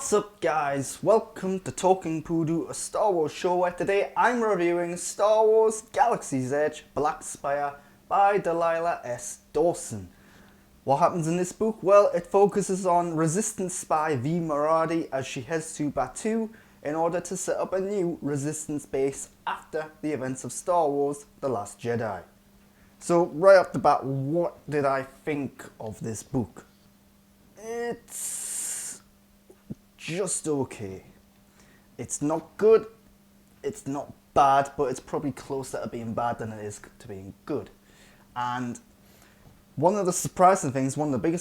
What's up guys, welcome to Talking Poodoo, a Star Wars show where today I'm reviewing Star Wars Galaxy's Edge Black Spire by Delilah S. Dawson. What happens in this book? Well, it focuses on Resistance spy V. Maradi as she heads to Batuu in order to set up a new Resistance base after the events of Star Wars The Last Jedi. So right off the bat, what did I think of this book? It's just okay. It's not good, it's not bad, but it's probably closer to being bad than it is to being good. And one of the biggest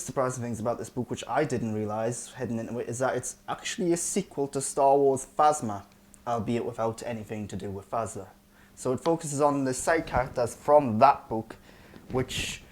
surprising things about this book, which I didn't realise heading into it, is that it's actually a sequel to Star Wars Phasma, albeit without anything to do with Phasma. So it focuses on the side characters from that book, which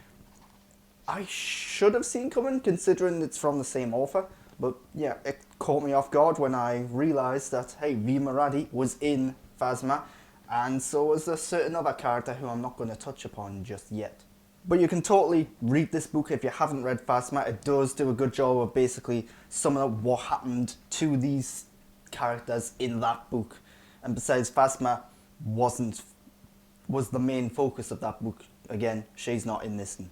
I should have seen coming considering it's from the same author. But yeah, it caught me off guard when I realised that, hey, V. Maradi was in Phasma, and so was a certain other character who I'm not going to touch upon just yet. But you can totally read this book if you haven't read Phasma. It does do a good job of basically summing up what happened to these characters in that book. And besides, Phasma was the main focus of that book. Again, she's not in this one.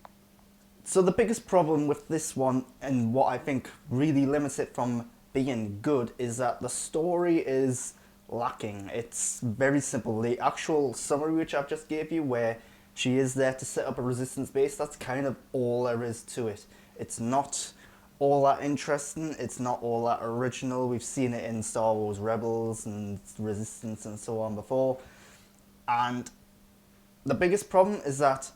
So the biggest problem with this one, and what I think really limits it from being good, is that the story is lacking. It's very simple. The actual summary which I've just gave you, where she is there to set up a resistance base, that's kind of all there is to it. It's not all that interesting, it's not all that original. We've seen it in Star Wars Rebels and Resistance and so on before. And the biggest problem is that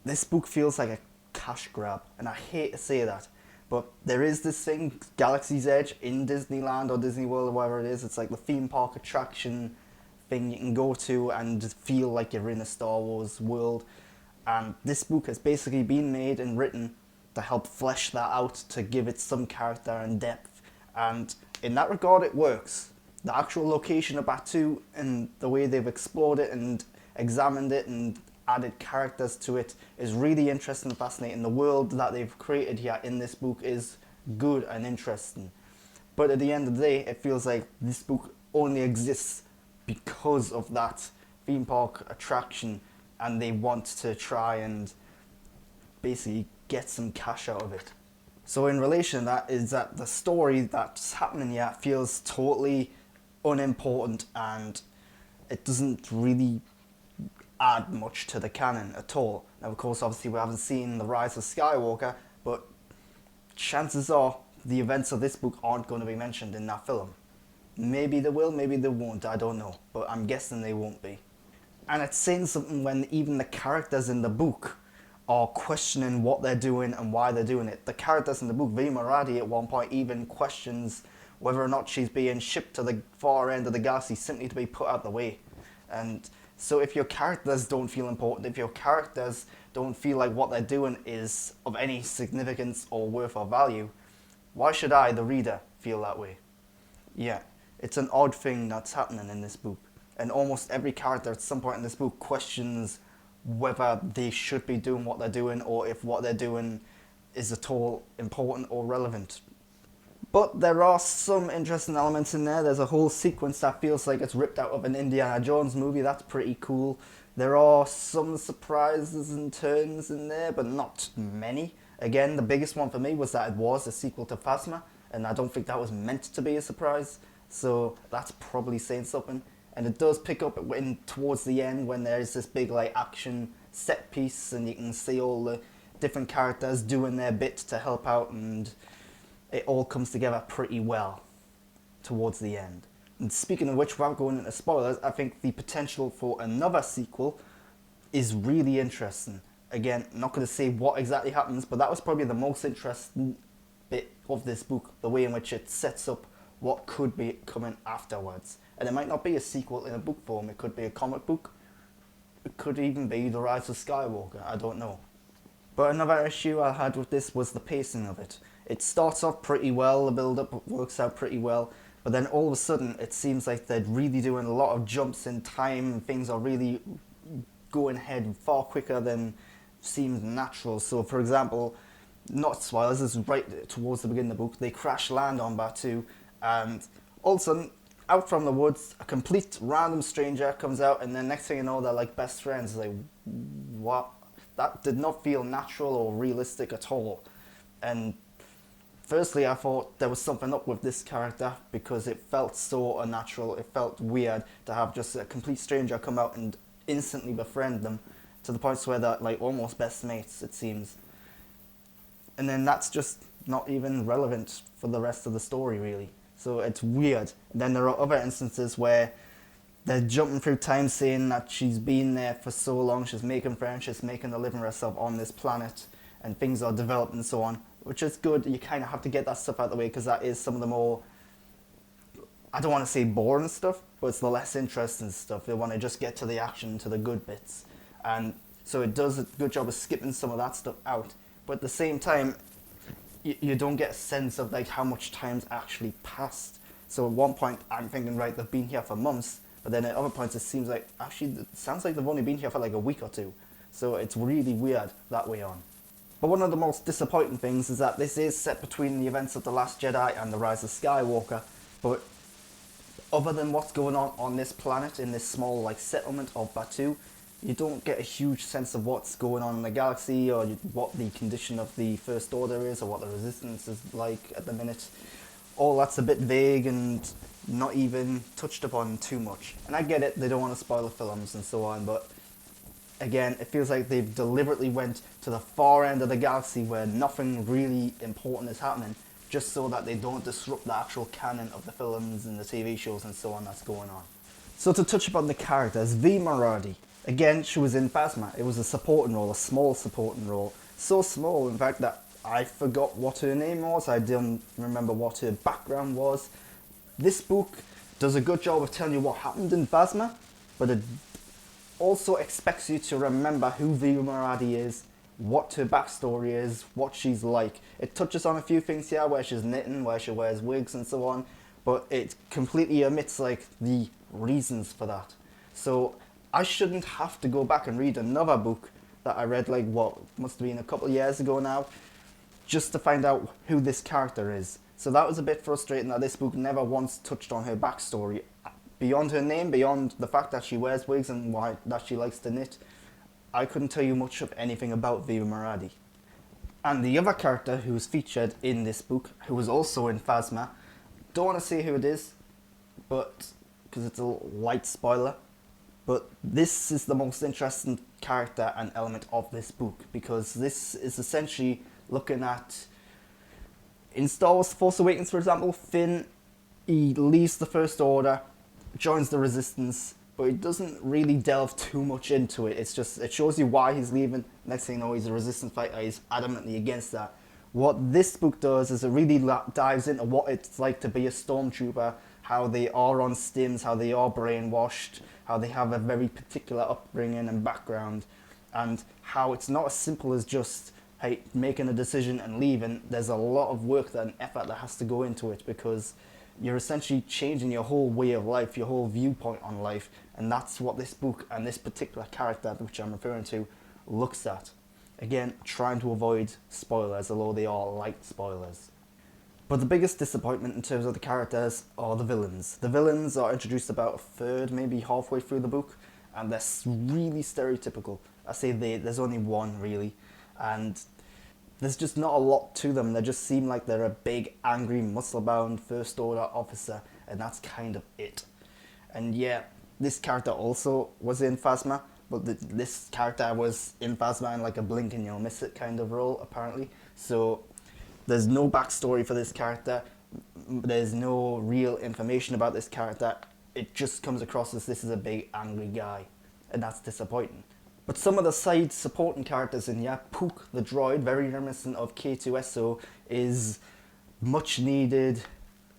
this book feels like a cash grab, and I hate to say that, but there is this thing, Galaxy's Edge, in Disneyland or Disney World or wherever it is. It's like the theme park attraction thing you can go to and just feel like you're in a Star Wars world, and this book has basically been made and written to help flesh that out, to give it some character and depth, and in that regard it works. The actual location of Batuu and the way they've explored it and examined it and added characters to it is really interesting and fascinating. The world that they've created here in this book is good and interesting. But at the end of the day, it feels like this book only exists because of that theme park attraction, and they want to try and basically get some cash out of it. So in relation to that is that the story that's happening here feels totally unimportant, and it doesn't really add much to the canon at all. Now, of course, obviously we haven't seen the rise of Skywalker, but chances are the events of this book aren't going to be mentioned in that film. Maybe they will, maybe they won't, I don't know, but I'm guessing they won't be. And it's saying something when even the characters in the book are questioning what they're doing and why they're doing it. The characters in the book, V. Maradi at one point even questions whether or not she's being shipped to the far end of the galaxy simply to be put out of the way. And so if your characters don't feel important, if your characters don't feel like what they're doing is of any significance or worth or value, why should I, the reader, feel that way? Yeah, it's an odd thing that's happening in this book. And almost every character at some point in this book questions whether they should be doing what they're doing, or if what they're doing is at all important or relevant. But there are some interesting elements in there. There's a whole sequence that feels like it's ripped out of an Indiana Jones movie. That's pretty cool. There are some surprises and turns in there, but not many. Again, the biggest one for me was that it was a sequel to Phasma, and I don't think that was meant to be a surprise. So that's probably saying something. And it does pick up towards the end when there's this big like action set piece, and you can see all the different characters doing their bit to help out, and it all comes together pretty well towards the end. And speaking of which, without going into spoilers, I think the potential for another sequel is really interesting. Again, I'm not going to say what exactly happens, but that was probably the most interesting bit of this book, the way in which it sets up what could be coming afterwards. And it might not be a sequel in a book form, it could be a comic book, it could even be The Rise of Skywalker, I don't know. But another issue I had with this was the pacing of it. It starts off pretty well, the build-up works out pretty well, but then all of a sudden it seems like they're really doing a lot of jumps in time, and things are really going ahead far quicker than seems natural. So for example, not spoilers, this is right towards the beginning of the book, they crash land on Batuu, And all of a sudden, out from the woods, a complete random stranger comes out, and then next thing you know, they're like best friends. Like, what? That did not feel natural or realistic at all. And firstly, I thought there was something up with this character because it felt so unnatural. It felt weird to have just a complete stranger come out and instantly befriend them to the point where they're like almost best mates, it seems. And then that's just not even relevant for the rest of the story, really. So it's weird. Then there are other instances where they're jumping through time saying that she's been there for so long, she's making friends, she's making a living for herself on this planet, and things are developed and so on, which is good. You kind of have to get that stuff out of the way because that is some of the more, I don't want to say boring stuff, but it's the less interesting stuff. They want to just get to the action, to the good bits. And so it does a good job of skipping some of that stuff out. But at the same time, you don't get a sense of like how much time's actually passed. So at one point, I'm thinking, right, they've been here for months, but then at other points, it seems like, actually, it sounds like they've only been here for like a week or two. So it's really weird that way on. But one of the most disappointing things is that this is set between the events of The Last Jedi and The Rise of Skywalker, but other than what's going on this planet, in this small like settlement of Batuu, you don't get a huge sense of what's going on in the galaxy, or what the condition of the First Order is, or what the Resistance is like at the minute. All that's a bit vague and not even touched upon too much. And I get it, they don't want to spoil the films and so on, but again, it feels like they've deliberately went to the far end of the galaxy where nothing really important is happening, just so that they don't disrupt the actual canon of the films and the TV shows and so on that's going on. So to touch upon the characters, V. Maradi. Again, she was in Phasma. It was a supporting role, a small supporting role. So small, in fact, that I forgot what her name was. I didn't remember what her background was. This book does a good job of telling you what happened in Phasma, but it also expects you to remember who V. Maradi is, what her backstory is, what she's like. It touches on a few things here, where she's knitting, where she wears wigs and so on, but it completely omits like the reasons for that. So I shouldn't have to go back and read another book that I read like what must have been a couple of years ago now, just to find out who this character is. So that was a bit frustrating that this book never once touched on her backstory. Beyond her name, beyond the fact that she wears wigs and why that she likes to knit, I couldn't tell you much of anything about Viva Maradi. And the other character who was featured in this book, who was also in Phasma, don't want to say who it is, but because it's a light spoiler, but this is the most interesting character and element of this book, because this is essentially looking at, in Star Wars Force Awakens for example, Finn, he leaves the First Order, joins the Resistance, but it doesn't really delve too much into it. It's just, it shows you why he's leaving. Next thing you know, he's a Resistance fighter, he's adamantly against that. What this book does is it really dives into what it's like to be a stormtrooper, how they are on stims, how they are brainwashed, how they have a very particular upbringing and background, and how it's not as simple as just, hey, making a decision and leaving. There's a lot of work and effort that has to go into it, because you're essentially changing your whole way of life, your whole viewpoint on life, and that's what this book and this particular character, which I'm referring to, looks at. Again, trying to avoid spoilers, although they are light spoilers. But the biggest disappointment in terms of the characters are the villains. The villains are introduced about a third, maybe halfway through the book, and they're really stereotypical. I say there's only one really, and there's just not a lot to them. They just seem like they're a big, angry, muscle-bound First Order officer, and that's kind of it. And yeah, this character also was in Phasma, but this character was in Phasma in like a blink and you'll miss it kind of role, apparently. So there's no backstory for this character. There's no real information about this character. It just comes across as this is a big, angry guy, and that's disappointing. But some of the side supporting characters in here, Pook the droid, very reminiscent of K2SO, is much needed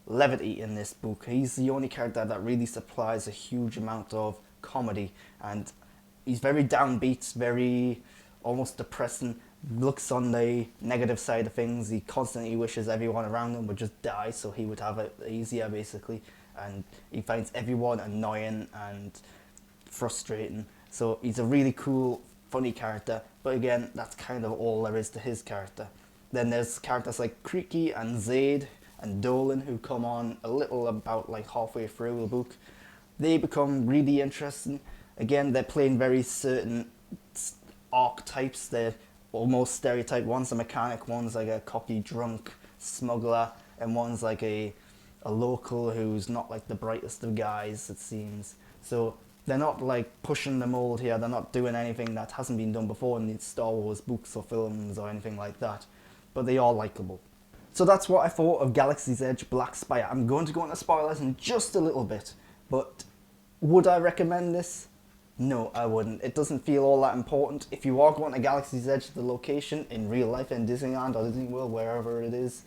levity in this book. He's the only character that really supplies a huge amount of comedy, and he's very downbeat, very almost depressing, looks on the negative side of things. He constantly wishes everyone around him would just die so he would have it easier, basically, and he finds everyone annoying and frustrating. So he's a really cool, funny character, but again, that's kind of all there is to his character. Then there's characters like Creaky and Zaid, and Dolan, who come on a little about like halfway through the book. They become really interesting. Again, they're playing very certain archetypes. They're almost stereotyped. One's a mechanic, one's like a cocky drunk smuggler, and one's like a local who's not like the brightest of guys, it seems. So they're not like pushing the mold here. They're not doing anything that hasn't been done before in these Star Wars books or films or anything like that. But they are likable. So that's what I thought of Galaxy's Edge Black Spire. I'm going to go into spoilers in just a little bit, but would I recommend this? No, I wouldn't. It doesn't feel all that important. If you are going to Galaxy's Edge, the location in real life in Disneyland or Disney World, wherever it is,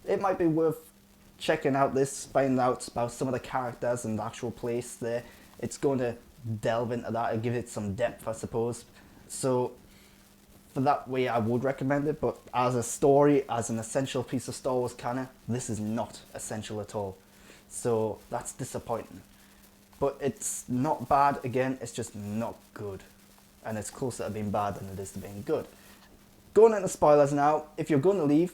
it might be worth checking out this, finding out about some of the characters and the actual place there. It's going to delve into that and give it some depth, I suppose. So for that way, I would recommend it. But as a story, as an essential piece of Star Wars canon, this is not essential at all. So that's disappointing. But it's not bad, again, it's just not good. And it's closer to being bad than it is to being good. Going into spoilers now, if you're going to leave,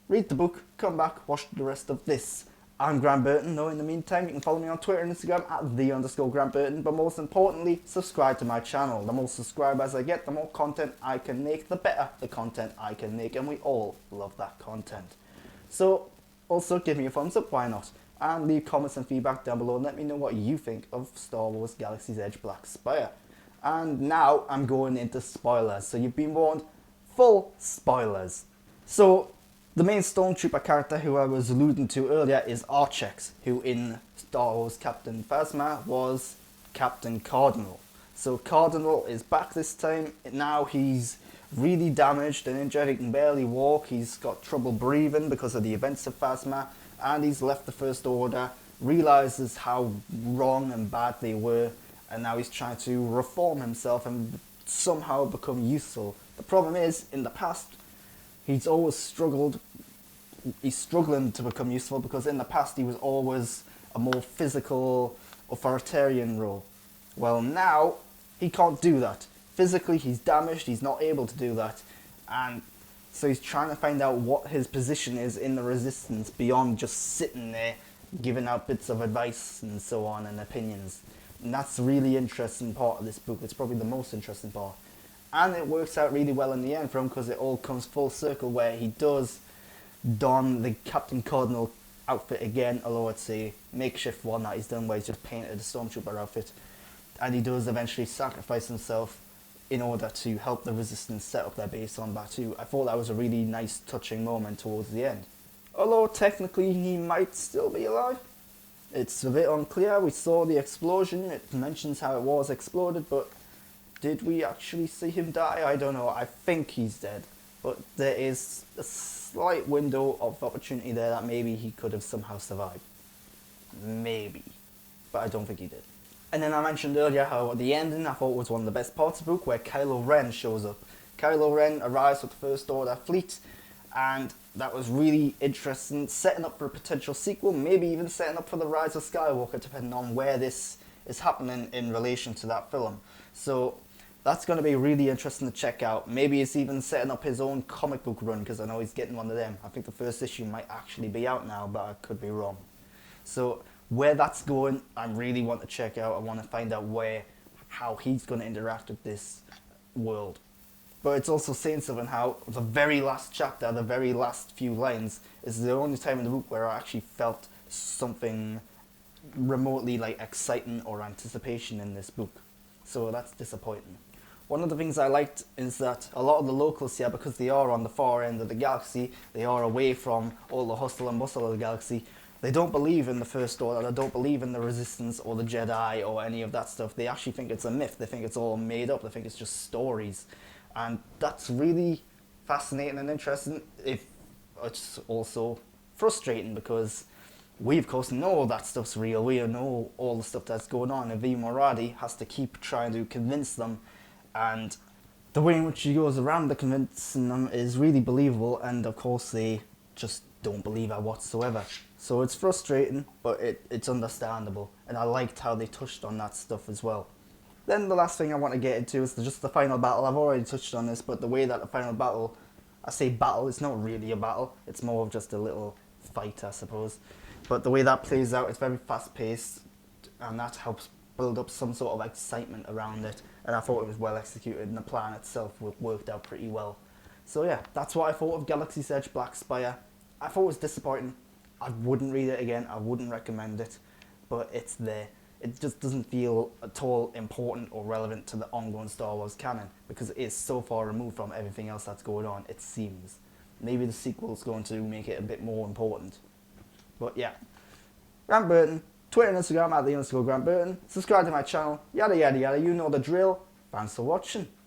read the book, come back, watch the rest of this. I'm Grant Burton, though in the meantime you can follow me on Twitter and Instagram at @the_Grant Burton, but most importantly, subscribe to my channel. The more subscribers I get, the more content I can make, the better the content I can make, and we all love that content. So, also give me a thumbs up, why not? And leave comments and feedback down below and let me know what you think of Star Wars Galaxy's Edge Black Spire. And now I'm going into spoilers, so you've been warned, full spoilers. So, the main Stormtrooper character who I was alluding to earlier is Archex, who in Star Wars Captain Phasma was Captain Cardinal. So Cardinal is back this time. Now he's really damaged and injured, he can barely walk, he's got trouble breathing because of the events of Phasma, and he's left the First Order, realises how wrong and bad they were, and now he's trying to reform himself and somehow become useful. The problem is, in the past, he's always struggled, he's struggling to become useful because in the past he was always a more physical, authoritarian role. Well, now he can't do that. Physically he's damaged, he's not able to do that, and so he's trying to find out what his position is in the Resistance beyond just sitting there giving out bits of advice and so on and opinions. And that's a really interesting part of this book. It's probably the most interesting part. And it works out really well in the end for him because it all comes full circle where he does don the Captain Cardinal outfit again, although it's a makeshift one that he's done where he's just painted a Stormtrooper outfit. And he does eventually sacrifice himself in order to help the Resistance set up their base on Batuu. I thought that was a really nice, touching moment towards the end. Although technically he might still be alive. It's a bit unclear. We saw the explosion, it mentions how it was exploded, but did we actually see him die? I don't know. I think he's dead. But there is a slight window of opportunity there that maybe he could have somehow survived. Maybe. But I don't think he did. And then I mentioned earlier how the ending I thought was one of the best parts of the book where Kylo Ren shows up. Kylo Ren arrives with the First Order fleet, and that was really interesting, setting up for a potential sequel, maybe even setting up for the Rise of Skywalker, depending on where this is happening in relation to that film. So that's going to be really interesting to check out. Maybe it's even setting up his own comic book run, because I know he's getting one of them. I think the first issue might actually be out now, but I could be wrong. So where that's going, I really want to check out. I want to find out how he's going to interact with this world. But it's also saying something how the very last chapter, the very last few lines, is the only time in the book where I actually felt something remotely like exciting or anticipation in this book. So that's disappointing. One of the things I liked is that a lot of the locals here, because they are on the far end of the galaxy, they are away from all the hustle and bustle of the galaxy, they don't believe in the First Order, they don't believe in the Resistance or the Jedi or any of that stuff. They actually think it's a myth, they think it's all made up, they think it's just stories. And that's really fascinating and interesting. It's also frustrating because we of course know that stuff's real, we know all the stuff that's going on, and V. Moradi has to keep trying to convince them, and the way in which he goes around the convincing them is really believable, and of course they just don't believe her whatsoever. So it's frustrating, but it's understandable, and I liked how they touched on that stuff as well. Then the last thing I want to get into is just the final battle. I've already touched on this, but the way that the final battle I say battle, it's not really a battle, it's more of just a little fight, I suppose. But the way that plays out, it's very fast paced, and that helps build up some sort of excitement around it. And I thought it was well executed, and the plan itself worked out pretty well. So yeah, that's what I thought of Galaxy's Edge Black Spire. I thought it was disappointing. I wouldn't read it again, I wouldn't recommend it, but it's there. It just doesn't feel at all important or relevant to the ongoing Star Wars canon, because it is so far removed from everything else that's going on, it seems. Maybe the sequel's going to make it a bit more important. But yeah. Grant Burton, Twitter and Instagram @the_Grant Burton. Subscribe to my channel, yada yada yada, you know the drill. Thanks for watching.